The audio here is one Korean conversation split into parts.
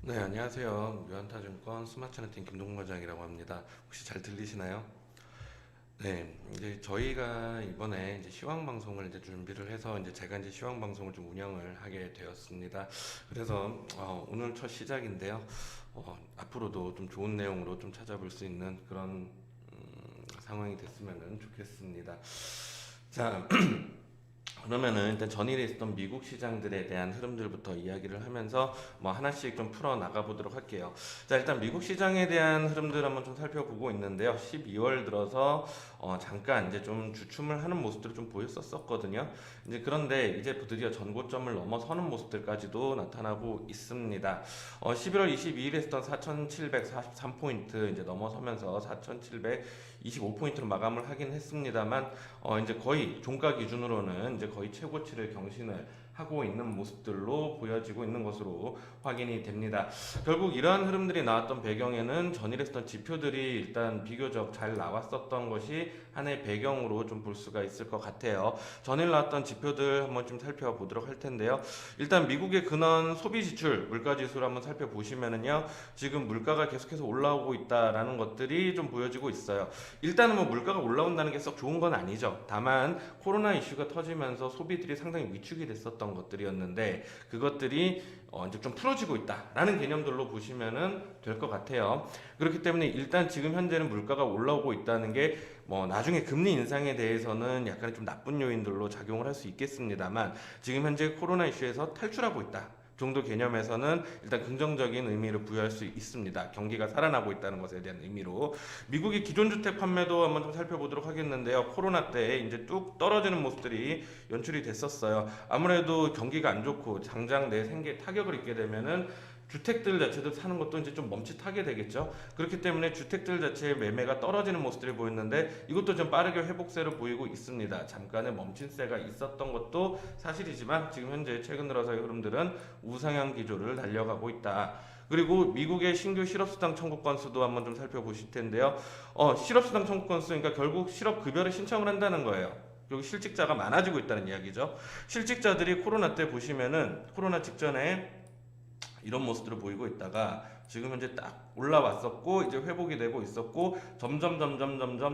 네, 안녕하세요. 묘한타증권 스마트채널팀 김동근 과장이라고 합니다. 혹시 잘 들리시나요? 네, 이제 저희가 이번에 이제 시황 방송을 이제 준비를 해서 이제 제가 이제 시황 방송을 좀 운영을 하게 되었습니다. 그래서 오늘 첫 시작인데요. 앞으로도 좀 좋은 내용으로 좀 찾아볼 수 있는 그런 상황이 됐으면 좋겠습니다. 자, 그러면은 일단 전일에 있었던 미국 시장들에 대한 흐름들부터 이야기를 하면서 뭐 하나씩 좀 풀어 나가 보도록 할게요. 자, 일단 미국 시장에 대한 흐름들 한번 좀 살펴보고 있는데요. 12월 들어서 잠깐 이제 좀 주춤을 하는 모습들을 좀 보였었거든요. 이제 그런데 이제 드디어 전고점을 넘어서는 모습들까지도 나타나고 있습니다. 11월 22일에 했던 4,743포인트 이제 넘어서면서 4,725포인트로 마감을 하긴 했습니다만 이제 거의 종가 기준으로는 이제 거의 최고치를 경신을 하고 있는 모습들로 보여지고 있는 것으로 확인이 됩니다. 결국 이러한 흐름들이 나왔던 배경에는 전일 했던 지표들이 일단 비교적 잘 나왔었던 것이 하나의 배경으로 좀 볼 수가 있을 것 같아요. 전일 나왔던 지표들 한번 좀 살펴보도록 할 텐데요. 일단 미국의 근원 소비 지출 물가 지수를 한번 살펴보시면은요. 지금 물가가 계속해서 올라오고 있다라는 것들이 좀 보여지고 있어요. 일단은 뭐 물가가 올라온다는 게 썩 좋은 건 아니죠. 다만 코로나 이슈가 터지면서 소비들이 상당히 위축이 됐었던 것들이었는데 그것들이 이제 좀 풀어지고 있다라는 개념들로 보시면은 될 것 같아요. 그렇기 때문에 일단 지금 현재는 물가가 올라오고 있다는 게 뭐 나중에 금리 인상에 대해서는 약간 좀 나쁜 요인들로 작용을 할 수 있겠습니다만 지금 현재 코로나 이슈에서 탈출하고 있다. 정도 개념에서는 일단 긍정적인 의미를 부여할 수 있습니다. 경기가 살아나고 있다는 것에 대한 의미로. 미국의 기존주택 판매도 한번 좀 살펴보도록 하겠는데요. 코로나 때 이제 뚝 떨어지는 모습들이 연출이 됐었어요. 아무래도 경기가 안 좋고 당장 내 생계에 타격을 입게 되면은 주택들 자체도 사는 것도 이제 좀 멈칫하게 되겠죠. 그렇기 때문에 주택들 자체의 매매가 떨어지는 모습들이 보였는데 이것도 좀 빠르게 회복세를 보이고 있습니다. 잠깐의 멈칫세가 있었던 것도 사실이지만 지금 현재 최근 들어서의 흐름들은 우상향 기조를 달려가고 있다. 그리고 미국의 신규 실업수당 청구 건수도 한번 좀 살펴보실 텐데요. 실업수당 청구 건수, 그러니까 결국 실업급여를 신청을 한다는 거예요. 그리고 실직자가 많아지고 있다는 이야기죠. 실직자들이 코로나 때 보시면은 코로나 직전에 이런 모습들을 보이고 있다가 지금 현재 딱 올라왔었고 이제 회복이 되고 있었고 점점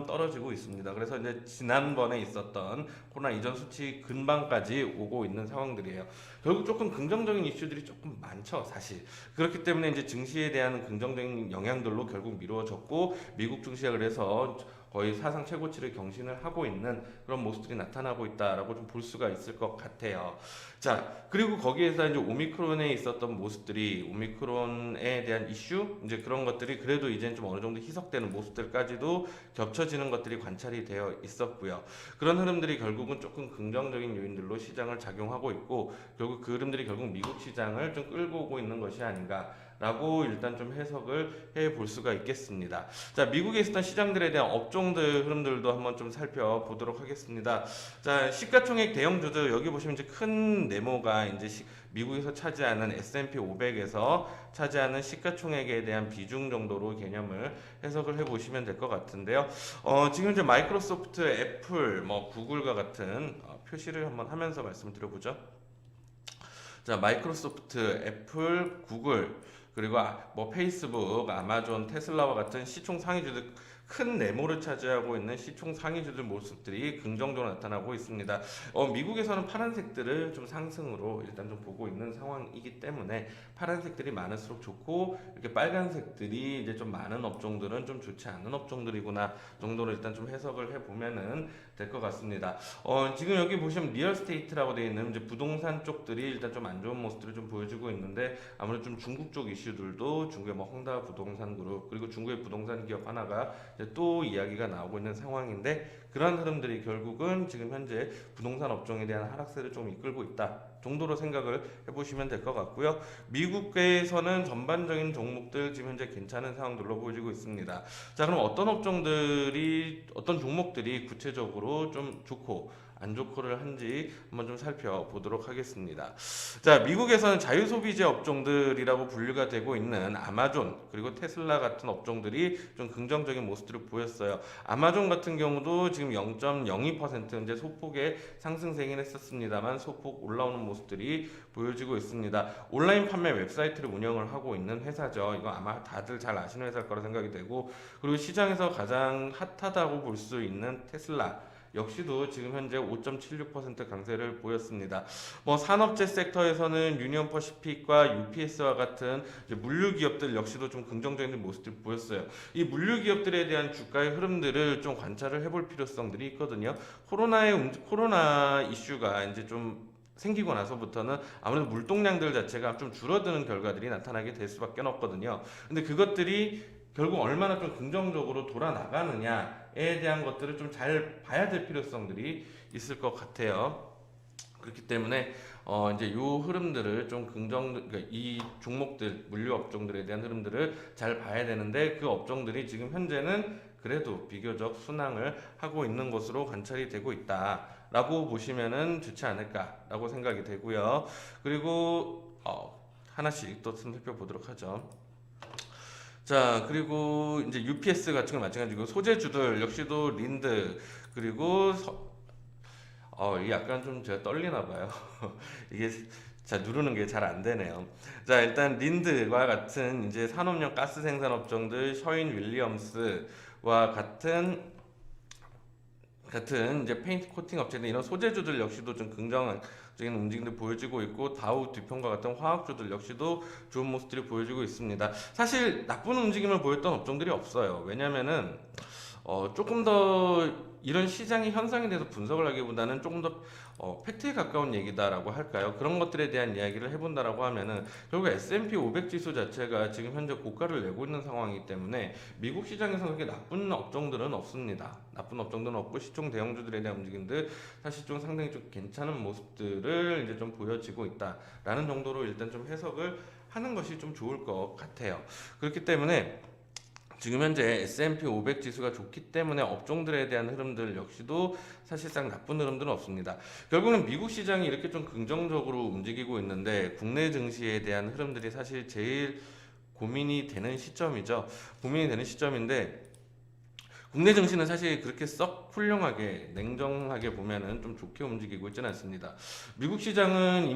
떨어지고 있습니다. 그래서 이제 지난번에 있었던 코로나 이전 수치 근방까지 오고 있는 상황들이에요. 결국 조금 긍정적인 이슈들이 조금 많죠, 사실. 그렇기 때문에 이제 증시에 대한 긍정적인 영향들로 결국 미루어졌고 미국 증시가 그래서 거의 사상 최고치를 경신을 하고 있는 그런 모습들이 나타나고 있다라고 좀 볼 수가 있을 것 같아요. 자, 그리고 거기에서 이제 오미크론에 있었던 모습들이 오미크론에 대한 이슈 이제 그런 것들이 그래도 이제는 좀 어느 정도 희석되는 모습들까지도 겹쳐지는 것들이 관찰이 되어 있었고요. 그런 흐름들이 결국은 조금 긍정적인 요인들로 시장을 작용하고 있고 결국 그 흐름들이 결국 미국 시장을 좀 끌고 오고 있는 것이 아닌가라고 일단 좀 해석을 해 볼 수가 있겠습니다. 자, 미국에 있었던 시장들에 대한 업종들 흐름들도 한번 좀 살펴보도록 하겠습니다. 자, 시가총액 대형주들 여기 보시면 이제 큰 네모가 이제 미국에서 차지하는 S&P 500에서 차지하는 시가총액에 대한 비중 정도로 개념을 해석을 해보시면 될 것 같은데요. 지금 이제 마이크로소프트, 애플, 뭐 구글과 같은 표시를 한번 하면서 말씀을 드려보죠. 자, 마이크로소프트, 애플, 구글, 그리고 뭐 페이스북, 아마존, 테슬라와 같은 시총 상위주들 큰 네모를 차지하고 있는 시총 상위주들 모습들이 긍정적으로 나타나고 있습니다. 미국에서는 파란색들을 좀 상승으로 일단 좀 보고 있는 상황이기 때문에 파란색들이 많을수록 좋고 이렇게 빨간색들이 이제 좀 많은 업종들은 좀 좋지 않은 업종들이구나 정도로 일단 좀 해석을 해보면은 될 것 같습니다. 지금 여기 보시면 리얼스테이트라고 되어 있는 이제 부동산 쪽들이 일단 좀 안 좋은 모습들을 좀 보여주고 있는데 아무래도 좀 중국 쪽 이슈들도 중국의 뭐 홍다 부동산 그룹 그리고 중국의 부동산 기업 하나가 이제 또 이야기가 나오고 있는 상황인데 그런 흐름들이 결국은 지금 현재 부동산 업종에 대한 하락세를 좀 이끌고 있다 정도로 생각을 해보시면 될 것 같고요. 미국에서는 전반적인 종목들 지금 현재 괜찮은 상황들로 보여지고 있습니다. 자, 그럼 어떤 업종들이 어떤 종목들이 구체적으로 좀 좋고 안 좋고를 한지 한번 좀 살펴보도록 하겠습니다. 자, 미국에서는 자유소비재 업종들이라고 분류가 되고 있는 아마존 그리고 테슬라 같은 업종들이 좀 긍정적인 모습들을 보였어요. 아마존 같은 경우도 지금 0.02% 이제 소폭의 상승세긴 했었습니다만 소폭 올라오는 모습들이 보여지고 있습니다. 온라인 판매 웹사이트를 운영을 하고 있는 회사죠. 이거 아마 다들 잘 아시는 회사일 거라 생각이 되고, 그리고 시장에서 가장 핫하다고 볼 수 있는 테슬라 역시도 지금 현재 5.76% 강세를 보였습니다. 뭐 산업재 섹터에서는 유니온 퍼시픽과 UPS와 같은 이제 물류 기업들 역시도 좀 긍정적인 모습들을 보였어요. 이 물류 기업들에 대한 주가의 흐름들을 좀 관찰을 해볼 필요성들이 있거든요. 코로나 이슈가 이제 좀 생기고 나서부터는 아무래도 물동량들 자체가 좀 줄어드는 결과들이 나타나게 될 수밖에 없거든요. 근데 그것들이 결국 얼마나 좀 긍정적으로 돌아나가느냐에 대한 것들을 좀 잘 봐야 될 필요성들이 있을 것 같아요. 그렇기 때문에 이제 요 흐름들을 좀 그러니까 이 종목들 물류 업종들에 대한 흐름들을 잘 봐야 되는데, 그 업종들이 지금 현재는 그래도 비교적 순항을 하고 있는 것으로 관찰이 되고 있다라고 보시면은 좋지 않을까라고 생각이 되고요. 그리고 하나씩 또 살펴보도록 하죠. 자, 그리고 이제 UPS 같은 거 마찬가지고 소재주들 역시도 린드 그리고 이게 약간 좀 제가 떨리나 봐요. 이게 자 누르는 게 잘 안 되네요. 자, 일단 린드와 같은 이제 산업용 가스 생산 업종들, 셔인 윌리엄스와 같은 이제 페인트 코팅 업체들, 이런 소재주들 역시도 좀 긍정적인 움직임들 보여지고 있고, 다우 뒤편과 같은 화학주들 역시도 좋은 모습들이 보여지고 있습니다. 사실 나쁜 움직임을 보였던 업종들이 없어요. 왜냐면은 조금 더 이런 시장의 현상에 대해서 분석을 하기보다는 조금 더 팩트에 가까운 얘기다라고 할까요? 그런 것들에 대한 이야기를 해본다라고 하면은 결국 S&P 500 지수 자체가 지금 현재 고가를 내고 있는 상황이기 때문에 미국 시장에서 그렇게 나쁜 업종들은 없습니다. 나쁜 업종들은 없고, 시총 대형주들에 대한 움직임들 사실 좀 상당히 좀 괜찮은 모습들을 이제 좀 보여지고 있다라는 정도로 일단 좀 해석을 하는 것이 좀 좋을 것 같아요. 그렇기 때문에 지금 현재 S&P 500 지수가 좋기 때문에 업종들에 대한 흐름들 역시도 사실상 나쁜 흐름들은 없습니다. 결국은 미국 시장이 이렇게 좀 긍정적으로 움직이고 있는데, 국내 증시에 대한 흐름들이 사실 제일 고민이 되는 시점이죠. 고민이 되는 시점인데, 국내 증시는 사실 그렇게 썩 훌륭하게 냉정하게 보면은 좀 좋게 움직이고 있지는 않습니다. 미국 시장은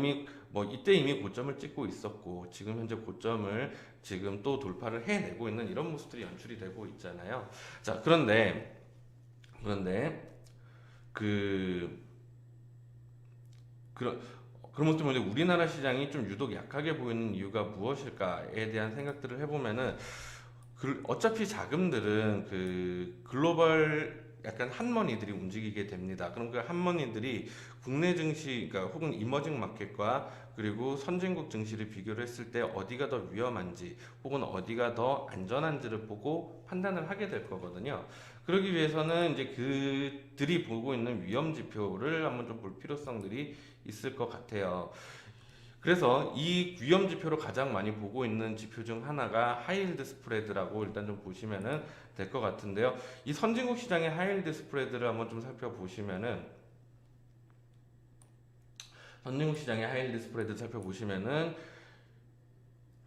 이때 이미 고점을 찍고 있었고, 지금 현재 고점을 지금 또 돌파를 해내고 있는 이런 모습들이 연출이 되고 있잖아요. 자, 그런데 그 그런 그런 모습 때문에 우리나라 시장이 좀 유독 약하게 보이는 이유가 무엇일까에 대한 생각들을 해보면은, 어차피 자금들은 그 글로벌 약간 핫머니들이 움직이게 됩니다. 그럼 그 핫머니들이 국내 증시, 그러니까 혹은 이머징 마켓과 그리고 선진국 증시를 비교를 했을 때 어디가 더 위험한지 혹은 어디가 더 안전한지를 보고 판단을 하게 될 거거든요. 그러기 위해서는 이제 그들이 보고 있는 위험 지표를 한번 좀 볼 필요성들이 있을 것 같아요. 그래서 이 위험 지표로 가장 많이 보고 있는 지표 중 하나가 하이힐드 스프레드라고 일단 좀 보시면은 될 것 같은데요. 이 선진국 시장의 하이힐드 스프레드를 한번 좀 살펴보시면은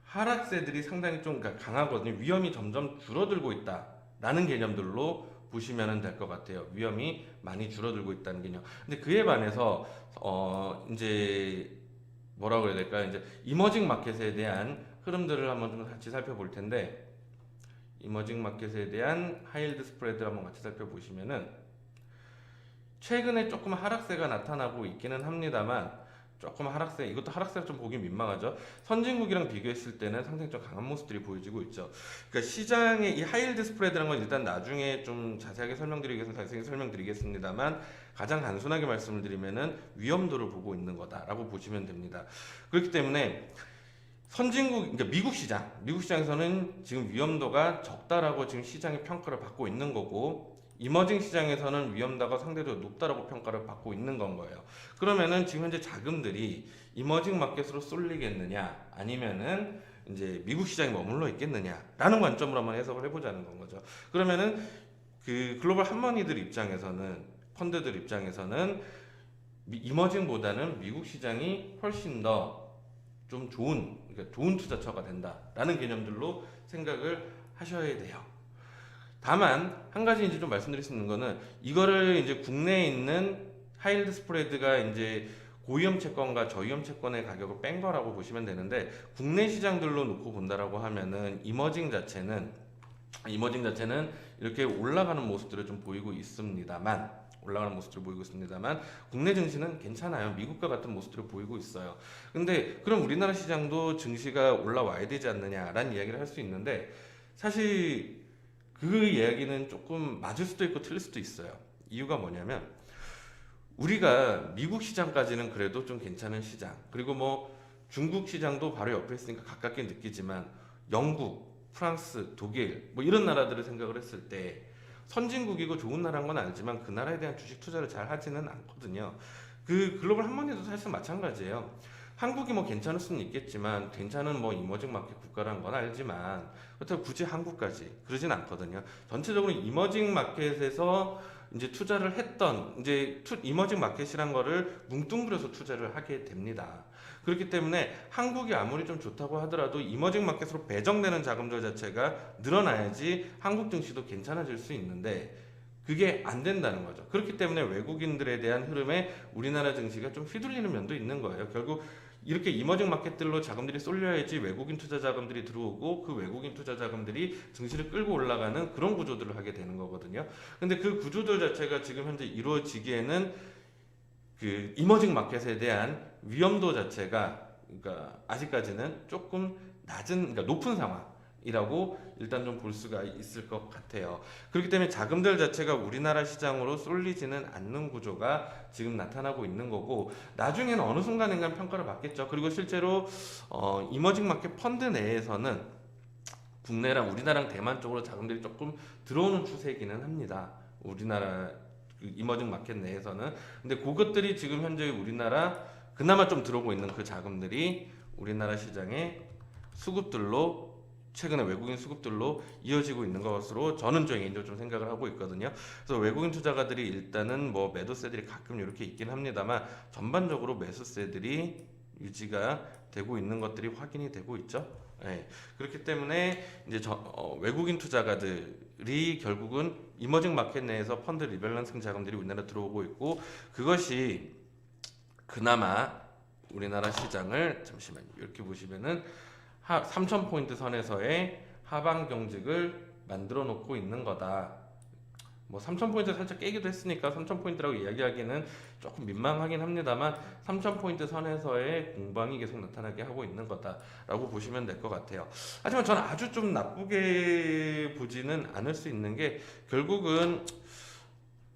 하락세들이 상당히 좀 강하거든요. 위험이 점점 줄어들고 있다라는 개념들로 보시면 될 것 같아요. 위험이 많이 줄어들고 있다는 개념. 근데 그에 반해서 이제 뭐라고 해야 될까요? 이제 이머징 마켓에 대한 흐름들을 한번 좀 같이 살펴볼 텐데, 이머징 마켓에 대한 하이힐드 스프레드를 한번 같이 살펴보시면은 최근에 조금 하락세가 나타나고 있기는 합니다만, 이것도 하락세가 좀 보기 민망하죠. 선진국이랑 비교했을 때는 상당히 좀 강한 모습들이 보여지고 있죠. 그러니까 시장의 이 하이힐드 스프레드라는 건 일단 나중에 좀 자세히 설명드리겠습니다만, 가장 단순하게 말씀을 드리면은 위험도를 보고 있는 거다라고 보시면 됩니다. 그렇기 때문에 그러니까 미국 시장에서는 지금 위험도가 적다라고 지금 시장의 평가를 받고 있는 거고, 이머징 시장에서는 위험도가 상대적으로 높다라고 평가를 받고 있는 건 거예요. 그러면은 지금 현재 자금들이 이머징 마켓으로 쏠리겠느냐, 아니면은 이제 미국 시장에 머물러 있겠느냐라는 관점으로 한번 해석을 해보자는 건 거죠. 그러면은 그 글로벌 펀드들 입장에서는 이머징보다는 미국 시장이 훨씬 더 좀 좋은, 그러니까 좋은 투자처가 된다라는 개념들로 생각을 하셔야 돼요. 다만 한 가지 이제 좀 말씀드릴 수 있는 거는, 이거를 이제 국내에 있는 하이힐드 스프레드가 이제 고위험 채권과 저위험 채권의 가격을 뺀 거라고 보시면 되는데, 국내 시장들로 놓고 본다라고 하면은 이머징 자체는 이렇게 올라가는 모습들을 좀 보이고 있습니다만, 국내 증시는 괜찮아요. 미국과 같은 모습들을 보이고 있어요. 근데 그럼 우리나라 시장도 증시가 올라와야 되지 않느냐라는 이야기를 할 수 있는데, 사실 그 이야기는 조금 맞을 수도 있고 틀릴 수도 있어요. 이유가 뭐냐면, 우리가 미국 시장까지는 그래도 좀 괜찮은 시장, 그리고 뭐 중국 시장도 바로 옆에 있으니까 가깝게 느끼지만, 영국, 프랑스, 독일 뭐 이런 나라들을 생각을 했을 때 선진국이고 좋은 나라인 건 알지만 그 나라에 대한 주식 투자를 잘 하지는 않거든요. 그 글로벌 한번에도 사실 마찬가지예요. 한국이 뭐 괜찮을 수는 있겠지만, 괜찮은 뭐 이머징 마켓 국가라는 건 알지만 그렇다고 굳이 한국까지 그러진 않거든요. 전체적으로 이머징 마켓에서 이제 투자를 했던, 이제 이머징 마켓이란 거를 뭉뚱그려서 투자를 하게 됩니다. 그렇기 때문에 한국이 아무리 좀 좋다고 하더라도 이머징 마켓으로 배정되는 자금들 자체가 늘어나야지 한국 증시도 괜찮아질 수 있는데, 그게 안 된다는 거죠. 그렇기 때문에 외국인들에 대한 흐름에 우리나라 증시가 좀 휘둘리는 면도 있는 거예요. 결국 이렇게 이머징 마켓들로 자금들이 쏠려야지 외국인 투자 자금들이 들어오고, 그 외국인 투자 자금들이 증시를 끌고 올라가는 그런 구조들을 하게 되는 거거든요. 근데 그 구조들 자체가 지금 현재 이루어지기에는 그 이머징 마켓에 대한 위험도 자체가, 그러니까 아직까지는 조금 그러니까 높은 상황이라고 일단 좀 볼 수가 있을 것 같아요. 그렇기 때문에 자금들 자체가 우리나라 시장으로 쏠리지는 않는 구조가 지금 나타나고 있는 거고, 나중에는 어느 순간인가 평가를 받겠죠. 그리고 실제로 이머징 마켓 펀드 내에서는 국내랑 우리나라랑 대만 쪽으로 자금들이 조금 들어오는 추세이기는 합니다. 우리나라 이머징 마켓 내에서는. 근데 그것들이 지금 현재 우리나라 그나마 좀 들어오고 있는 그 자금들이 우리나라 시장의 수급들로, 최근에 외국인 수급들로 이어지고 있는 것으로 저는 개인적으로 좀 생각을 하고 있거든요. 그래서 외국인 투자가들이 일단은 뭐 매도세들이 가끔 이렇게 있긴 합니다만, 전반적으로 매수세들이 유지가 되고 있는 것들이 확인이 되고 있죠. 예. 그렇기 때문에 이제 외국인 투자가들이 결국은 이머징 마켓 내에서 펀드 리밸런싱 자금들이 우리나라 들어오고 있고, 그것이 그나마 우리나라 시장을, 잠시만요, 이렇게 보시면은 3,000포인트 선에서의 하방 경직을 만들어 놓고 있는 거다. 뭐 3,000포인트 살짝 깨기도 했으니까 3,000포인트라고 이야기하기는 조금 민망하긴 합니다만, 3,000포인트 선에서의 공방이 계속 나타나게 하고 있는 거다라고 보시면 될 것 같아요. 하지만 저는 아주 좀 나쁘게 보지는 않을 수 있는 게, 결국은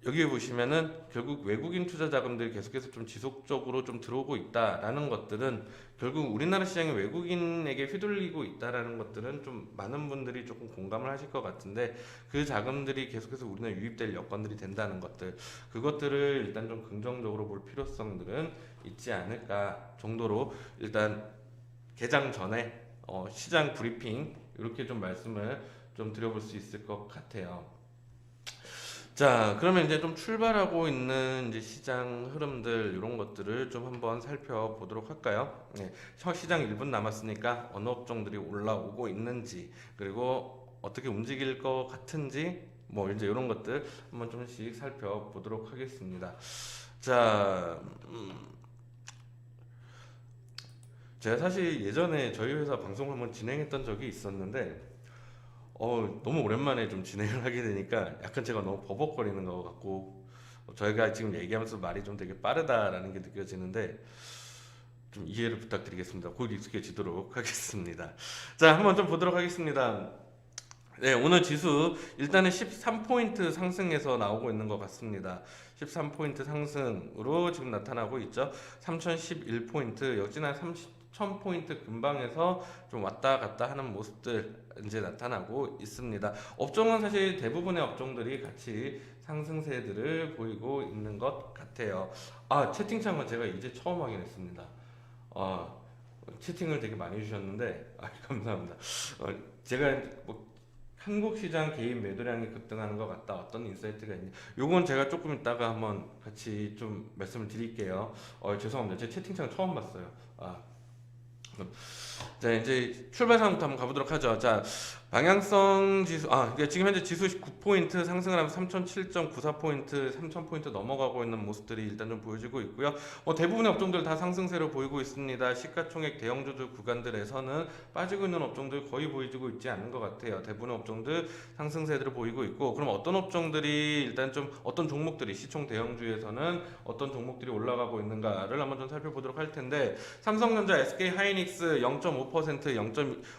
여기에 보시면은 결국 외국인 투자 자금들이 계속해서 좀 지속적으로 좀 들어오고 있다라는 것들은, 결국 우리나라 시장이 외국인에게 휘둘리고 있다라는 것들은 좀 많은 분들이 조금 공감을 하실 것 같은데, 그 자금들이 계속해서 우리나라 유입될 여건들이 된다는 것들, 그것들을 일단 좀 긍정적으로 볼 필요성들은 있지 않을까 정도로, 일단 개장 전에 시장 브리핑 이렇게 좀 말씀을 좀 드려볼 수 있을 것 같아요. 자, 그러면 이제 좀 출발하고 있는 이제 시장 흐름들, 이런 것들을 좀 한번 살펴보도록 할까요? 네, 시장 1분 남았으니까 어느 업종들이 올라오고 있는지, 그리고 어떻게 움직일 것 같은지, 뭐 이제 이런 것들 한번 좀씩 살펴보도록 하겠습니다. 자, 제가 사실 예전에 저희 회사 방송 한번 진행했던 적이 있었는데, 너무 오랜만에 좀 진행을 하게 되니까 약간 제가 너무 버벅거리는 것 같고, 저희가 지금 얘기하면서 말이 좀 되게 빠르다라는 게 느껴지는데, 좀 이해를 부탁드리겠습니다. 곧 익숙해지도록 하겠습니다. 자, 한번 좀 보도록 하겠습니다. 네, 오늘 지수 일단은 13포인트 상승해서 나오고 있는 것 같습니다. 13포인트 상승으로 지금 나타나고 있죠. 3011포인트, 역시나 3000포인트 근방에서 좀 왔다 갔다 하는 모습들 이제 나타나고 있습니다. 업종은 사실 대부분의 업종들이 같이 상승세들을 보이고 있는 것 같아요. 채팅창은 제가 이제 처음 확인했습니다. 채팅을 되게 많이 주셨는데, 감사합니다. 제가 뭐 한국 시장 개인 매도량이 급등하는 것 같다. 어떤 인사이트가 있냐? 요건 제가 조금 이따가 한번 같이 좀 말씀을 드릴게요. 죄송합니다. 제 채팅창 처음 봤어요. 자, 이제 출발선부터 한번 가보도록 하죠. 자, 방향성 지수, 이게 지금 현재 지수 9포인트 상승을 하면서 3007.94포인트, 3000포인트 넘어가고 있는 모습들이 일단 좀 보여지고 있고요. 대부분의 업종들 다 상승세를 보이고 있습니다. 시가총액 대형주들 구간들에서는 빠지고 있는 업종들 거의 보이지고 있지 않는 것 같아요. 대부분의 업종들 상승세들을 보이고 있고, 그럼 어떤 업종들이 일단 좀 어떤 종목들이 시총 대형주에서는 어떤 종목들이 올라가고 있는가를 한번 좀 살펴보도록 할 텐데, 삼성전자, SK하이닉스 0.5%,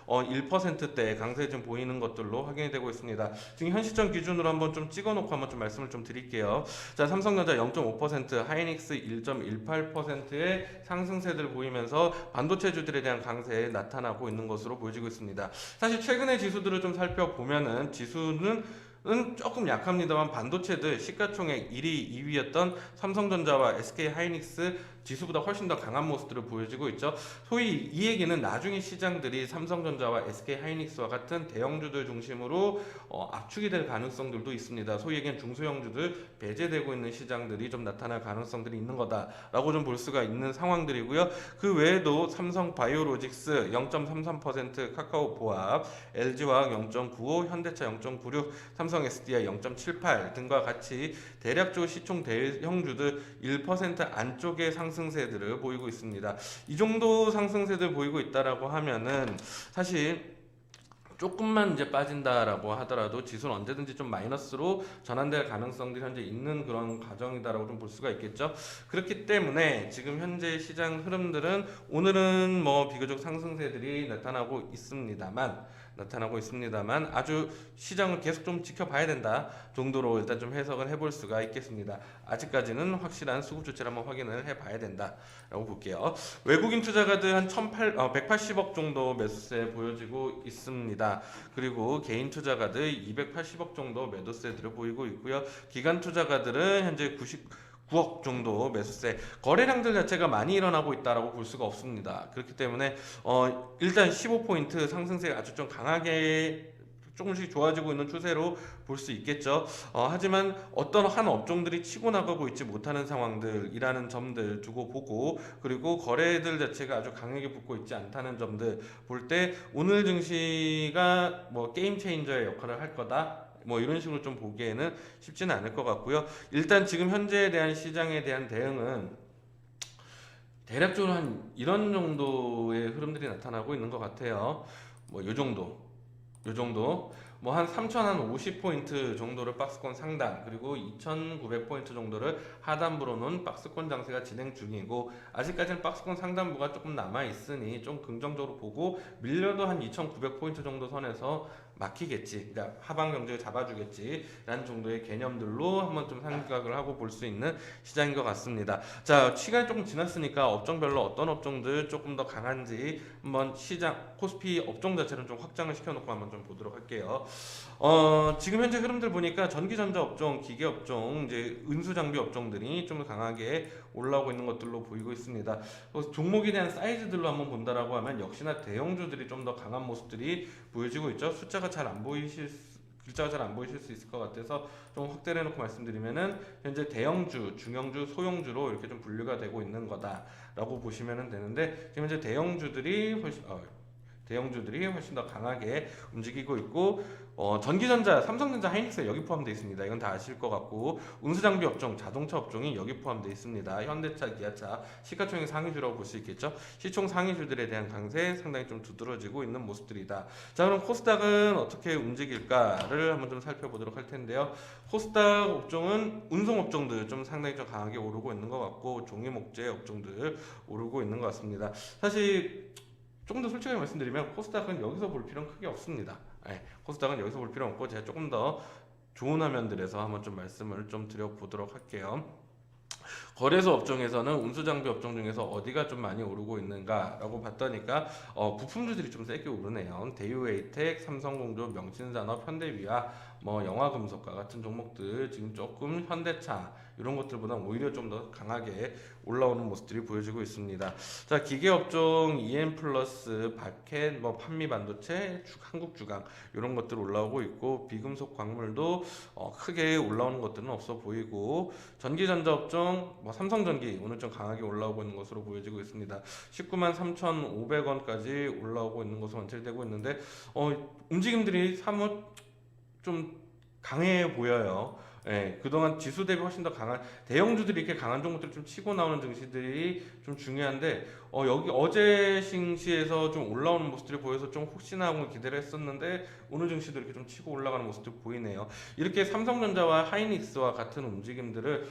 0.1%대 강세 좀 보이는 것들로 확인이 되고 있습니다. 지금 현 시점 기준으로 한번 좀 찍어놓고 한번 좀 말씀을 좀 드릴게요. 자, 삼성전자 0.5%, 하이닉스 1.18%의 상승세들 보이면서 반도체주들에 대한 강세에 나타나고 있는 것으로 보여지고 있습니다. 사실 최근의 지수들을 좀 살펴보면은 지수는 조금 약합니다만 반도체들 시가총액 1위, 2위였던 삼성전자와 SK하이닉스 지수보다 훨씬 더 강한 모습들을 보여지고 있죠. 소위 이 얘기는 나중에 시장들이 삼성전자와 SK하이닉스와 같은 대형주들 중심으로 압축이 될 가능성들도 있습니다. 소위 얘기는 중소형주들 배제되고 있는 시장들이 좀 나타날 가능성들이 있는 거다라고 좀 볼 수가 있는 상황들이고요. 그 외에도 삼성바이오로직스 0.33%, 카카오보합, LG화학 0.95, 현대차 0.96, 삼성 SDI 0.78 등과 같이 대략적으로 시총 대형주들 1% 안쪽의 상승세들을 보이고 있습니다. 이 정도 상승세들 보이고 있다라고 하면은 사실 조금만 이제 빠진다라고 하더라도 지수는 언제든지 좀 마이너스로 전환될 가능성들이 현재 있는 그런 과정이다라고 좀 볼 수가 있겠죠. 그렇기 때문에 지금 현재 시장 흐름들은 오늘은 비교적 상승세들이 나타나고 있습니다만 아주 시장을 계속 좀 지켜봐야 된다 정도로 일단 좀 해석을 해볼 수가 있겠습니다. 아직까지는 확실한 수급 조치를 한번 확인을 해봐야 된다라고 볼게요. 외국인 투자가들 한 180억 정도 매수세 보여지고 있습니다. 그리고 개인 투자가들 280억 정도 매도세들을 보이고 있고요. 기관 투자가들은 현재 99억 정도 매수세, 거래량들 자체가 많이 일어나고 있다라고 볼 수가 없습니다. 그렇기 때문에 일단 15포인트 상승세가 아주 좀 강하게 조금씩 좋아지고 있는 추세로 볼 수 있겠죠. 하지만 어떤 한 업종들이 치고 나가고 있지 못하는 상황들이라는 점들 두고 보고, 그리고 거래들 자체가 아주 강하게 붙고 있지 않다는 점들 볼 때 오늘 증시가 게임 체인저의 역할을 할 거다, 이런 식으로 좀 보기에는 쉽지는 않을 것 같고요. 일단 지금 현재에 대한 시장에 대한 대응은 대략적으로 한 이런 정도의 흐름들이 나타나고 있는 것 같아요. 요 정도 한 3,050포인트 정도를 박스권 상단, 그리고 2,900포인트 정도를 하단부로 놓은 박스권 장세가 진행 중이고, 아직까지는 박스권 상단부가 조금 남아있으니 좀 긍정적으로 보고, 밀려도 한 2,900포인트 정도 선에서 막히겠지, 그러니까 하방 경직을 잡아주겠지 라는 정도의 개념들로 한번 좀 생각을 하고 볼 수 있는 시장인 것 같습니다. 자, 시간이 조금 지났으니까 업종별로 어떤 업종들 조금 더 강한지 한번 시장 코스피 업종 자체를 좀 확장을 시켜놓고 한번 좀 보도록 할게요. 지금 현재 흐름들 보니까 전기전자 업종, 기계 업종, 이제 운수 장비 업종들이 좀 강하게 올라오고 있는 것들로 보이고 있습니다. 종목에 대한 사이즈들로 한번 본다라고 하면 역시나 대형주들이 좀 더 강한 모습들이 보여지고 있죠. 글자가 잘 안 보이실 수 있을 것 같아서 좀 확대를 해놓고 말씀드리면은 현재 대형주, 중형주, 소형주로 이렇게 좀 분류가 되고 있는 거다라고 보시면 되는데, 지금 현재 대형주들이 훨씬 더 강하게 움직이고 있고, 전기전자, 삼성전자, 하이닉스 여기 포함되어 있습니다. 이건 다 아실 것 같고, 운수장비 업종, 자동차 업종이 여기 포함되어 있습니다. 현대차, 기아차, 시가총액 상위주라고 볼 수 있겠죠. 시총 상위주들에 대한 강세 상당히 좀 두드러지고 있는 모습들이다. 자, 그럼 코스닥은 어떻게 움직일까를 한번 좀 살펴보도록 할 텐데요. 코스닥 업종은 운송 업종들 좀 상당히 좀 강하게 오르고 있는 것 같고, 종이 목재 업종들 오르고 있는 것 같습니다. 사실 조금 더 솔직하게 말씀드리면 코스닥은 여기서 볼 필요는 크게 없습니다. 코스닥은 여기서 볼 필요 없고, 제가 조금 더 좋은 화면들에서 한번 좀 말씀을 좀 드려보도록 할게요. 거래소 업종에서는 운수장비 업종 중에서 어디가 좀 많이 오르고 있는가라고 봤더니까 부품주들이 좀 세게 오르네요. 대유에이텍, 삼성공조, 명신산업, 현대위아, 뭐 영화금속과 같은 종목들 지금 조금 현대차 이런 것들보다 오히려 좀 더 강하게 올라오는 모습들이 보여지고 있습니다. 자, 기계업종 EM 플러스, 바켄, 뭐 판미반도체, 한국주강 이런 것들 올라오고 있고 비금속 광물도 크게 올라오는 것들은 없어 보이고 전기전자 업종 뭐 삼성전기 오늘 좀 강하게 올라오고 있는 것으로 보여지고 있습니다. 19만 3,500원까지 올라오고 있는 것으로 관찰되고 있는데 움직임들이 사뭇 좀 강해 보여요. 예, 그동안 지수 대비 훨씬 더 강한 대형주들이 이렇게 강한 종목들 좀 치고 나오는 증시들이 좀 중요한데 여기 어제 증시에서 좀 올라오는 모습들이 보여서 좀 혹시나 하고 기대를 했었는데 오늘 증시도 이렇게 좀 치고 올라가는 모습들이 보이네요. 이렇게 삼성전자와 하이닉스와 같은 움직임들을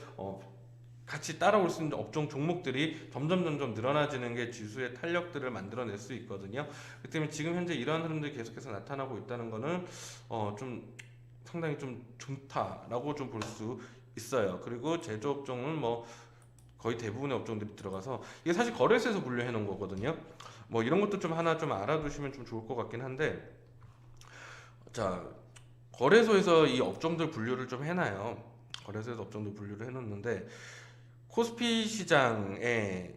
같이 따라올 수 있는 업종 종목들이 점점 늘어나지는 게 지수의 탄력들을 만들어낼 수 있거든요. 그렇기 때문에 지금 현재 이러한 흐름들이 계속해서 나타나고 있다는 거는 좀 상당히 좀 좋다라고 좀 볼 수 있어요. 그리고 제조업종은 뭐 거의 대부분의 업종들이 들어가서 이게 사실 거래소에서 분류해 놓은 거거든요. 뭐 이런 것도 좀 하나 좀 알아두시면 좀 좋을 것 같긴 한데, 자, 거래소에서 이 업종들 분류를 좀 해놔요. 거래소에서 업종들 분류를 해놓는데 코스피 시장에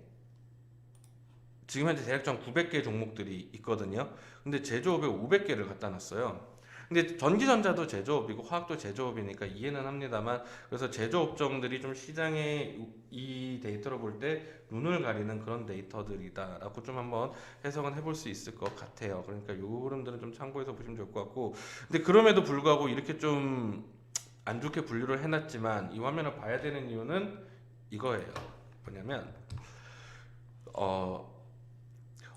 지금 현재 대략 900개 종목들이 있거든요. 근데 제조업에 500개를 갖다 놨어요. 근데 전기전자도 제조업이고 화학도 제조업이니까 이해는 합니다만, 그래서 제조업종들이 좀 시장에 이 데이터를 볼 때 눈을 가리는 그런 데이터들이다라고 좀 한번 해석은 해볼 수 있을 것 같아요. 그러니까 요 흐름들은 좀 참고해서 보시면 좋을 것 같고, 근데 그럼에도 불구하고 이렇게 좀 안 좋게 분류를 해놨지만 이 화면을 봐야 되는 이유는 이거예요. 뭐냐면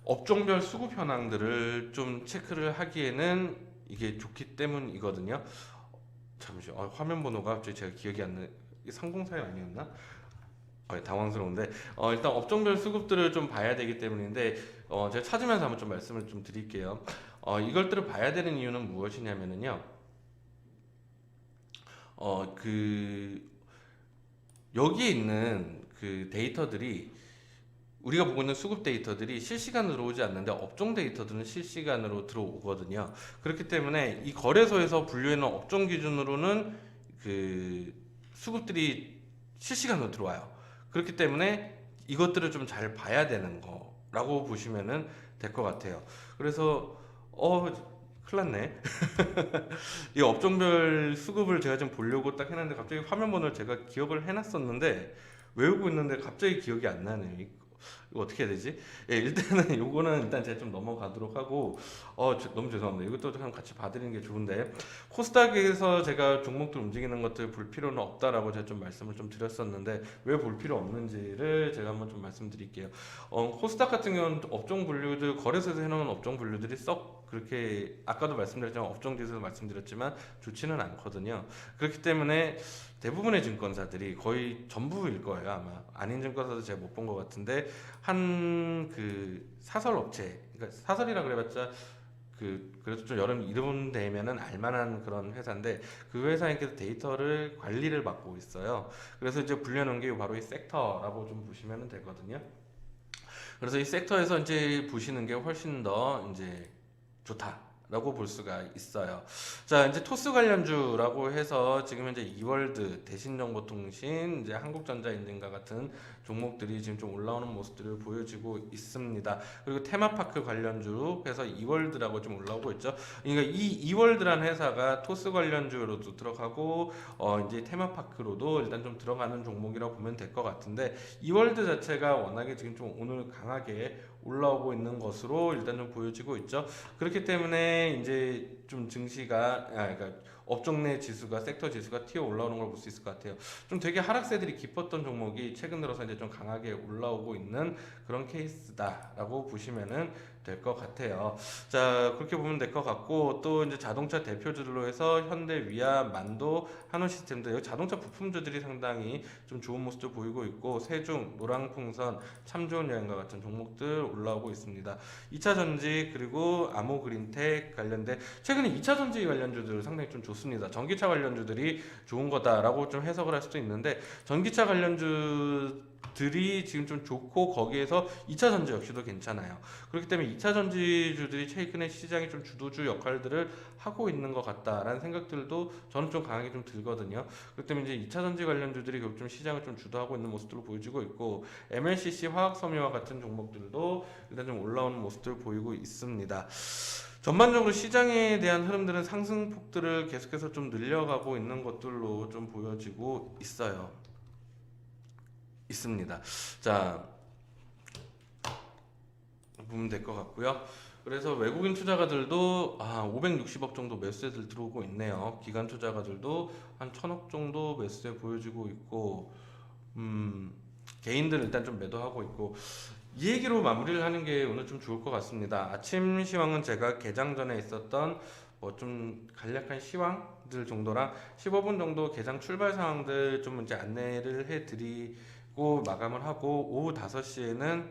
업종별 수급 현황들을 좀 체크를 하기에는 이게 좋기 때문이거든요. 잠시만, 화면 번호가 갑자기 제가 기억이 안 나. 이게 304일 아니었나? 당황스러운데 일단 업종별 수급들을 좀 봐야 되기 때문인데 제가 찾으면서 한번 좀 말씀을 좀 드릴게요. 이것들을 봐야 되는 이유는 무엇이냐면은요. 여기에 있는 그 데이터들이 우리가 보고 있는 수급 데이터들이 실시간으로 들어오지 않는데 업종 데이터들은 실시간으로 들어오거든요. 그렇기 때문에 이 거래소에서 분류해놓은 업종 기준으로는 그 수급들이 실시간으로 들어와요. 그렇기 때문에 이것들을 좀 잘 봐야 되는 거라고 보시면은 될 것 같아요. 그래서 큰일 났네. 이 업종별 수급을 제가 좀 보려고 딱 해놨는데 갑자기 화면 번호를 제가 기억을 해놨었는데 외우고 있는데 갑자기 기억이 안 나네요. 이거 어떻게 해야 되지? 예, 일단은 요거는 일단 제가 좀 넘어가도록 하고 너무 죄송합니다. 이것도 좀 같이 봐드리는 게 좋은데 코스닥에서 제가 종목들 움직이는 것들 볼 필요는 없다라고 제가 좀 말씀을 좀 드렸었는데 왜 볼 필요 없는지를 제가 한번 좀 말씀드릴게요. 코스닥 같은 경우는 업종 분류들 거래소에서 해놓은 업종 분류들이 썩 그렇게 아까도 말씀드렸지만 업종 지수도 말씀드렸지만 좋지는 않거든요. 그렇기 때문에 대부분의 증권사들이 거의 전부일 거예요. 아마 아닌 증권사도 제가 못 본 것 같은데 한 그 사설 업체, 그러니까 사설이라 그래봤자 그래도 좀 여러 이름 되면은 알만한 그런 회사인데 그 회사에서 데이터를 관리를 맡고 있어요. 그래서 이제 불려놓은 게 바로 이 섹터라고 좀 보시면 되거든요. 그래서 이 섹터에서 이제 보시는 게 훨씬 더 이제 좋다라고 볼 수가 있어요. 자, 이제 토스 관련주라고 해서 지금 현재 이월드, 대신정보통신, 이제 한국전자인증과 같은 종목들이 지금 좀 올라오는 모습들을 보여주고 있습니다. 그리고 테마파크 관련주로 해서 이월드라고 좀 올라오고 있죠. 그러니까 이 이월드라는 회사가 토스 관련주로도 들어가고 이제 테마파크로도 일단 좀 들어가는 종목이라고 보면 될 것 같은데 이월드 자체가 워낙에 지금 좀 오늘 강하게 올라오고 있는 것으로 일단 좀 보여지고 있죠. 그렇기 때문에 이제 좀 증시가 그러니까 업종 내 지수가 섹터 지수가 튀어 올라오는 걸 볼 수 있을 것 같아요. 좀 되게 하락세들이 깊었던 종목이 최근 들어서 이제 좀 강하게 올라오고 있는 그런 케이스다라고 보시면은 될 것 같아요. 자, 그렇게 보면 될 것 같고, 또 이제 자동차 대표주들로 해서 현대, 위아, 만도, 한우시스템도 여기 자동차 부품주들이 상당히 좀 좋은 모습도 보이고 있고, 세중, 노랑풍선, 참 좋은 여행과 같은 종목들 올라오고 있습니다. 2차 전지 그리고 아모그린텍 관련된 최근에 2차 전지 관련주들 상당히 좀 좋습니다. 전기차 관련주들이 좋은 거다라고 좀 해석을 할 수도 있는데, 전기차 관련주들이 지금 좀 좋고 거기에서 2차 전지 역시도 괜찮아요. 그렇기 때문에 2차 전지주들이 최근에 시장이 좀 주도주 역할들을 하고 있는 것 같다라는 생각들도 저는 좀 강하게 좀 들거든요. 그렇기 때문에 이제 2차 전지 관련주들이 결국 좀 시장을 좀 주도하고 있는 모습들로 보여지고 있고, MLCC 화학섬유와 같은 종목들도 일단 좀 올라오는 모습들을 보이고 있습니다. 전반적으로 시장에 대한 흐름들은 상승폭들을 계속해서 좀 늘려가고 있는 것들로 좀 보여지고 있습니다. 자, 보면 될 것 같고요. 그래서 외국인 투자가들도 560억 정도 매수세들 들어오고 있네요. 기관 투자가들도 한 1000억 정도 매수세 보여지고 있고, 개인들 일단 좀 매도하고 있고, 이 얘기로 마무리를 하는 게 오늘 좀 좋을 것 같습니다. 아침 시황은 제가 개장 전에 있었던 뭐 좀 간략한 시황들 정도랑 15분 정도 개장 출발 상황들 좀 이제 안내를 해드리고 마감을 하고, 오후 5시에는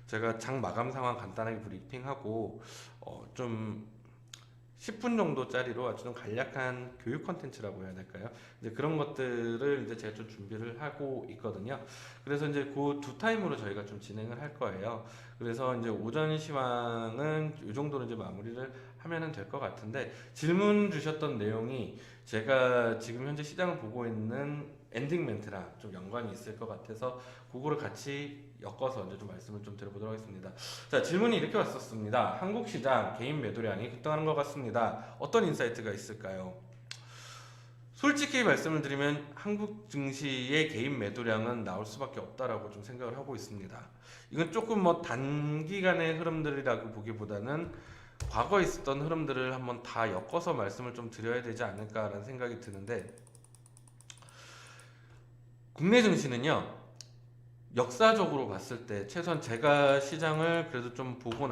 제가 장 마감 상황 간단하게 브리핑하고 좀 10분 정도짜리로 아주 좀 간략한 교육 컨텐츠라고 해야 될까요? 이제 그런 것들을 이제 제가 좀 준비를 하고 있거든요. 그래서 이제 그 두 타임으로 저희가 좀 진행을 할 거예요. 그래서 이제 오전 시황은 이 정도로 이제 마무리를 하면은 될 것 같은데, 질문 주셨던 내용이 제가 지금 현재 시장을 보고 있는 엔딩 멘트랑 좀 연관이 있을 것 같아서 그거를 같이 엮어서 이제 좀 말씀을 좀 드려보도록 하겠습니다. 자, 질문이 이렇게 왔었습니다. 한국 시장 개인 매도량이 급등하는 것 같습니다. 어떤 인사이트가 있을까요? 솔직히 말씀을 드리면 한국 증시의 개인 매도량은 나올 수밖에 없다라고 좀 생각을 하고 있습니다. 이건 조금 뭐 단기간의 흐름들이라고 보기보다는 과거에 있었던 흐름들을 한번 다 엮어서 말씀을 좀 드려야 되지 않을까라는 생각이 드는데, 국내 증시는요, 역사적으로 봤을 때 최소한 제가 시장을 그래도 좀 보고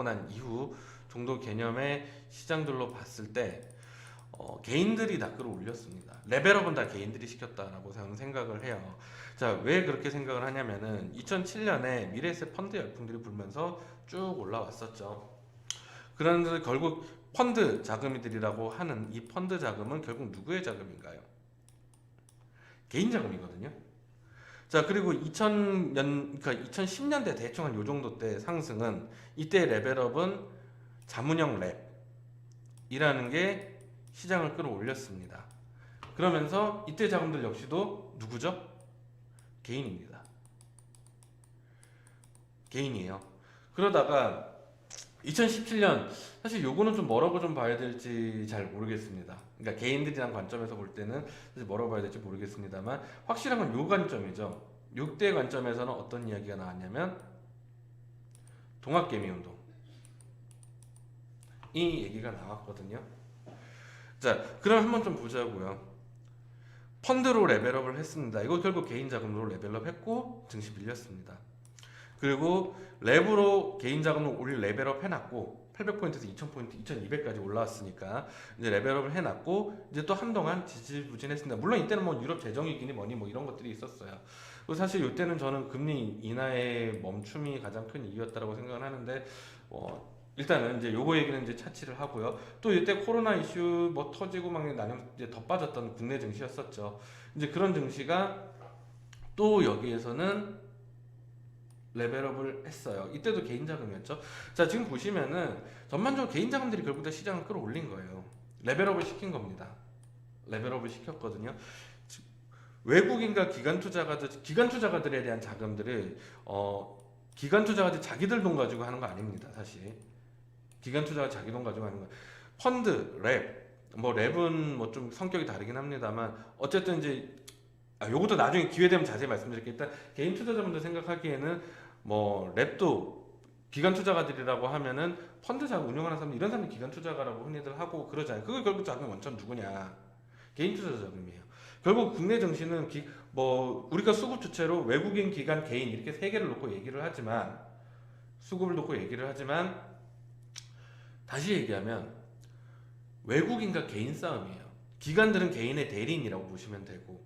난 이후 정도 개념의 시장들로 봤을 때 개인들이 다 끌어올렸습니다. 레벨업은 다 개인들이 시켰다라고 저는 생각을 해요. 자, 왜 그렇게 생각을 하냐면은 2007년에 미래에셋 펀드 열풍들이 불면서 쭉 올라왔었죠. 그런데 결국 펀드 자금이들이라고 하는 이 펀드 자금은 결국 누구의 자금인가요? 개인 자금이거든요. 자, 그리고 2000년, 그러니까 2010년대 대충 한 요 정도 때 상승은, 이때 레벨업은 자문형 랩이라는 게 시장을 끌어올렸습니다. 그러면서 이때 자금들 역시도 누구죠? 개인입니다. 개인이에요. 그러다가 2017년, 사실 요거는 좀 뭐라고 좀 봐야 될지 잘 모르겠습니다. 그러니까 개인들이란 관점에서 볼 때는 사실 뭐라고 봐야 될지 모르겠습니다만, 확실한 건 요 관점이죠. 6대 관점에서는 어떤 이야기가 나왔냐면 동학개미운동 이 얘기가 나왔거든요. 자, 그럼 한번 좀 보자고요. 펀드로 레벨업을 했습니다. 이거 결국 개인 자금으로 레벨업 했고 증시 밀렸습니다. 그리고 랩으로 개인 자금을 올릴 레벨업 해놨고 800포인트에서 2000포인트, 2200까지 올라왔으니까 이제 레벨업을 해놨고 이제 또 한동안 지지부진했습니다. 물론 이때는 뭐 유럽 재정위기니 뭐니 뭐 이런 것들이 있었어요. 그리고 사실 이때는 저는 금리 인하의 멈춤이 가장 큰 이유였다고 생각을 하는데, 일단은 이제 요거 얘기는 이제 차치를 하고요. 또 이때 코로나 이슈 뭐 터지고 막 나름 이제 더 빠졌던 국내 증시였었죠. 이제 그런 증시가 또 여기에서는 레벨업을 했어요. 이때도 개인 자금이었죠. 자, 지금 보시면은 전반적으로 개인 자금들이 결국 다 시장을 끌어올린 거예요. 레벨업을 시킨 겁니다. 레벨업을 시켰거든요. 외국인과 기관 투자가들에 대한 자금들을 기관 투자가들이 자기들 돈 가지고 하는 거 아닙니다. 사실 기관 투자가 자기 돈 가지고 하는 거. 펀드, 랩은 뭐 좀 성격이 다르긴 합니다만 어쨌든 이제 요것도 나중에 기회 되면 자세히 말씀드릴게요. 일단 개인 투자자분들 생각하기에는 뭐 랩도 기관 투자가들이라고 하면은 펀드 자금 운영하는 사람, 이런 사람이 기관 투자가라고 흔히들 하고 그러잖아요. 그거 결국 자금 원천 누구냐? 개인 투자자 자금이에요. 결국 국내 증시는 뭐 우리가 수급 주체로 외국인, 기관, 개인 이렇게 세 개를 놓고 얘기를 하지만 수급을 놓고 얘기를 하지만 다시 얘기하면 외국인과 개인 싸움이에요. 기관들은 개인의 대리인이라고 보시면 되고,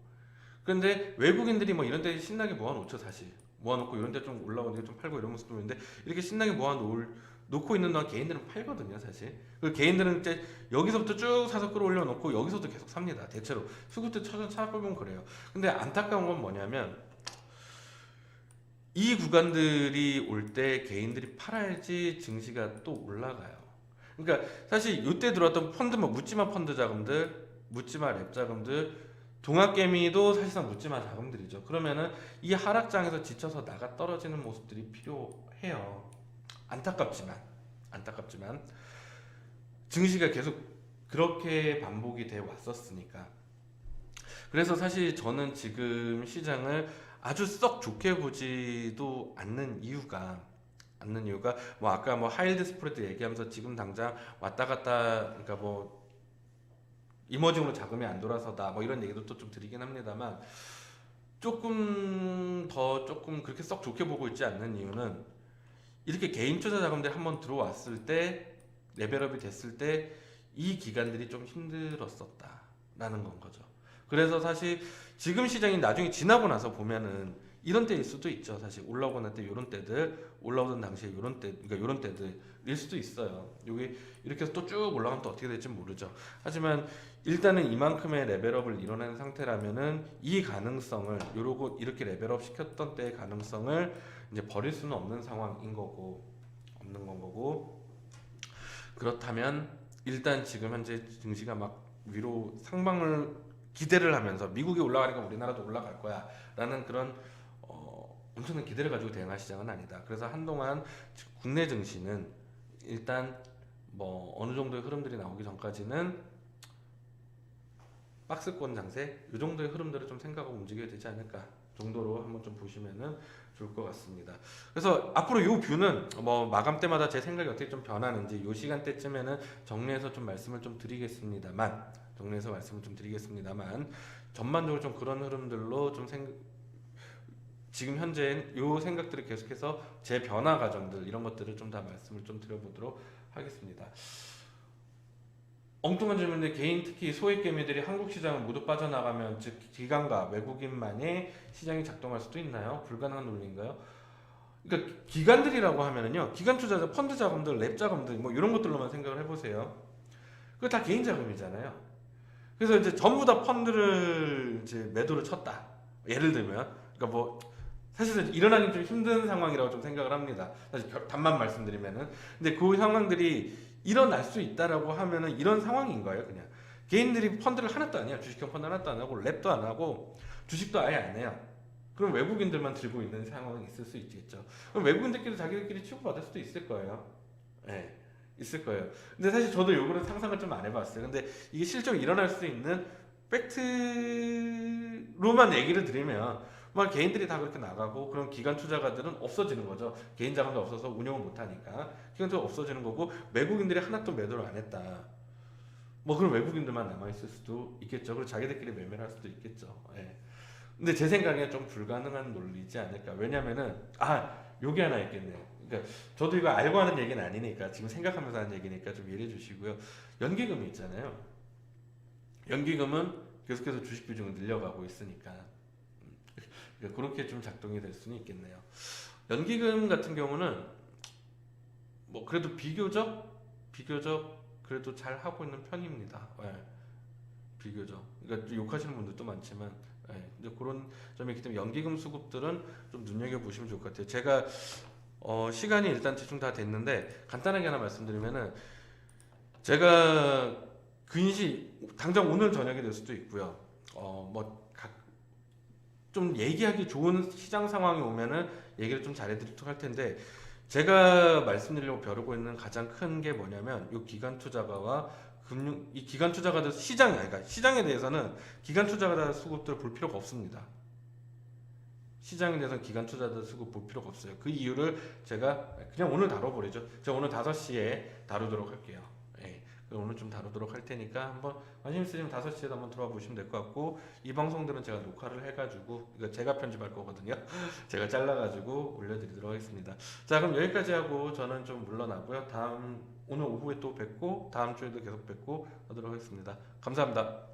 그런데 외국인들이 뭐 이런 데 신나게 모아놓죠. 사실 모아놓고 이런 데 좀 올라오는 게 좀 팔고 이런 모습도 있는데, 이렇게 신나게 놓고 있는 동안 개인들은 팔거든요 사실. 그 개인들은 이제 여기서부터 쭉 사서 끌어올려 놓고 여기서도 계속 삽니다. 대체로 수급때 찾아보면 그래요. 근데 안타까운 건 뭐냐면 이 구간들이 올 때 개인들이 팔아야지 증시가 또 올라가요. 그러니까 사실 이때 들어왔던 펀드, 뭐 묻지마 펀드 자금들, 묻지마 랩 자금들, 동학개미도 사실상 묻지마 자금들이죠. 그러면은 이 하락장에서 지쳐서 나가 떨어지는 모습들이 필요해요. 안타깝지만 증시가 계속 그렇게 반복이 돼 왔었으니까. 그래서 사실 저는 지금 시장을 아주 썩 좋게 보지도 않는 이유가 뭐 아까 뭐 하이힐드 스프레드 얘기하면서 지금 당장 왔다 갔다, 그러니까 뭐 이머징으로 자금이 안 돌아서다 뭐 이런 얘기도 또 좀 드리긴 합니다만, 조금 그렇게 썩 좋게 보고 있지 않는 이유는 이렇게 개인 투자 자금들이 한번 들어왔을 때, 레벨업이 됐을 때 이 기간들이 좀 힘들었었다라는 건 거죠. 그래서 사실 지금 시장이 나중에 지나고 나서 보면은 이런 때일 수도 있죠. 사실 올라오고 날 때 이런 때들, 올라오던 당시에 이런 때, 그러니까 이런 때들일 수도 있어요. 여기 이렇게 해서 또 쭉 올라가면 또 어떻게 될지 모르죠. 하지만 일단은 이만큼의 레벨업을 이뤄낸 상태라면은 이 가능성을, 요러고 이렇게 레벨업 시켰던 때의 가능성을 이제 버릴 수는 없는 상황인 거고, 없는 건 거고. 그렇다면 일단 지금 현재 증시가 막 위로 상방을 기대를 하면서 미국이 올라가니까 우리나라도 올라갈 거야 라는 그런 엄청난 기대를 가지고 대응할 시장은 아니다. 그래서 한동안 국내 증시는 일단 뭐 어느 정도의 흐름들이 나오기 전까지는 박스권 장세, 이 정도의 흐름들을 좀 생각하고 움직여야 되지 않을까 정도로 한번 좀 보시면은 좋을 것 같습니다. 그래서 앞으로 이 뷰는 뭐 마감 때마다 제 생각이 어떻게 좀 변하는지 이 시간대쯤에는 정리해서 좀 말씀을 좀 드리겠습니다만, 전반적으로 좀 그런 흐름들로 좀 지금 현재 요 생각들을 계속해서 제 변화 과정들, 이런 것들을 좀 다 말씀을 좀 드려보도록 하겠습니다. 엉뚱한 질문인데, 개인 특히 소액 개미들이 한국 시장을 모두 빠져나가면, 즉 기관과 외국인만의 시장이 작동할 수도 있나요? 불가능한 논리인가요? 그러니까 기관들이라고 하면은요, 기관 투자자, 펀드 자금들, 랩 자금들 뭐 이런 것들로만 생각을 해보세요. 그거 다 개인 자금이잖아요. 그래서 이제 전부 다 펀드를 이제 매도를 쳤다. 예를 들면, 그러니까 뭐 사실은 일어나기 좀 힘든 상황이라고 좀 생각을 합니다. 사실 답만 말씀드리면은. 근데 그 상황들이 일어날 수 있다라고 하면은 이런 상황인 거예요. 그냥 개인들이 펀드를 하나도 안 해요. 주식형 펀드 하나도 안 하고 랩도 안 하고 주식도 아예 안 해요. 그럼 외국인들만 들고 있는 상황이 있을 수 있겠죠. 그럼 외국인들끼리 자기들끼리 치고받을 수도 있을 거예요. 네, 있을 거예요. 근데 사실 저도 요거는 상상을 좀 안 해봤어요. 근데 이게 실제로 일어날 수 있는 팩트로만 얘기를 드리면, 막 개인들이 다 그렇게 나가고, 그럼 기관 투자가들은 없어지는 거죠. 개인 자금도 없어서 운영을 못 하니까 기관 투자가 없어지는 거고, 외국인들이 하나도 매도를 안 했다. 뭐 그럼 외국인들만 남아 있을 수도 있겠죠. 그리고 자기들끼리 매매를 할 수도 있겠죠. 예. 근데 제 생각에 좀 불가능한 논리지 않을까. 왜냐면은 요게 하나 있겠네요. 그러니까 저도 이거 알고 하는 얘기는 아니니까, 지금 생각하면서 하는 얘기니까 좀 이해해 주시고요. 연기금이 있잖아요. 연기금은 계속해서 주식 비중을 늘려가고 있으니까 그렇게 좀 작동이 될 수는 있겠네요. 연기금 같은 경우는 뭐 그래도 비교적 그래도 잘 하고 있는 편입니다. 예, 비교적. 그러니까 욕하시는 분들도 많지만, 이제 그런 점이 있기 때문에 연기금 수급들은 좀 눈여겨 보시면 좋을 것 같아요. 제가 시간이 일단 대충 다 됐는데 간단하게 하나 말씀드리면은, 제가 근시 당장 오늘 저녁이 될 수도 있고요. 뭐 좀 얘기하기 좋은 시장 상황이 오면은 얘기를 좀 잘해드리도록 할 텐데, 제가 말씀드리려고 벼르고 있는 가장 큰 게 뭐냐면, 이 기관 투자가와 이 기관 투자가들 그러니까 시장에 대해서는 기관 투자가들 수급들을 볼 필요가 없습니다. 시장에 대해서는 기관 투자자들 수급 볼 필요가 없어요. 그 이유를 제가 그냥 오늘 다뤄버리죠. 제가 오늘 5시에 다루도록 할게요. 예. 오늘 좀 다루도록 할 테니까 한번 관심 있으시면 5시에도 한번 들어와 보시면 될 것 같고, 이 방송들은 제가 녹화를 해가지고 이거 제가 편집할 거거든요. 제가 잘라가지고 올려드리도록 하겠습니다. 자, 그럼 여기까지 하고 저는 좀 물러나고요. 오늘 오후에 또 뵙고 다음 주에도 계속 뵙고 하도록 하겠습니다. 감사합니다.